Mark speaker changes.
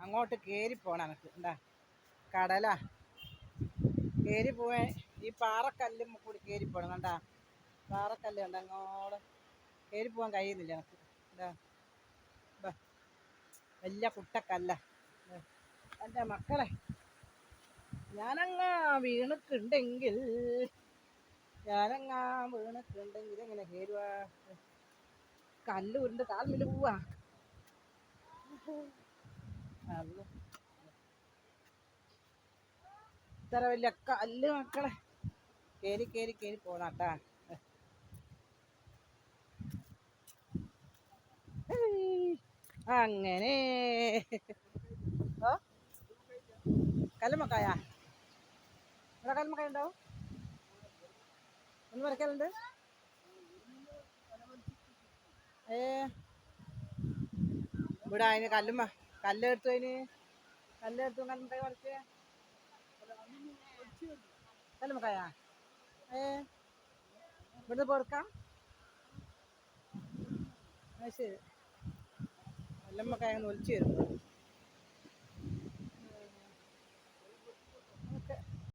Speaker 1: അങ്ങോട്ട് കയറി പോകണം എനിക്ക്. എന്താ കടലാ കയറി പോവാൻ ഈ പാറക്കല്ലും കൂടി കയറി പോകണം. കണ്ടാ പാറക്കല്ല് കണ്ട അങ്ങോട്ട് കയറി പോകാൻ കഴിയുന്നില്ല എനിക്ക്. എന്താ വലിയ കുട്ടക്കല്ല. എൻ്റെ മക്കളെ ഞാനങ്ങാ വീണിട്ടുണ്ടെങ്കിൽ എങ്ങനെ കയറുവാ? കല്ല് ഉരുണ്ട് കാൽമില് പോവാ. ഇത്ര വലിയ കല്ല് മക്കളെ കയറി പോന്നാട്ടാ. അങ്ങനെ ഓ കല്ലുമ്മക്കായ ഇവിടെ കല്ലുമ്മക്കായ ഉണ്ടാവും. ഒന്ന് പറിക്കലുണ്ട്. ഇവിടെ അതിന് കല്ലെടുത്തു കല്ലുമ്മക്കായ പറിച്ച് കല്ലുമ്മക്കായ ഇവിടുന്ന് പൊറുക്കാം. ശരി കല്ലുമ്മക്കായ ഒന്ന് ഒലിച്ചു വരും.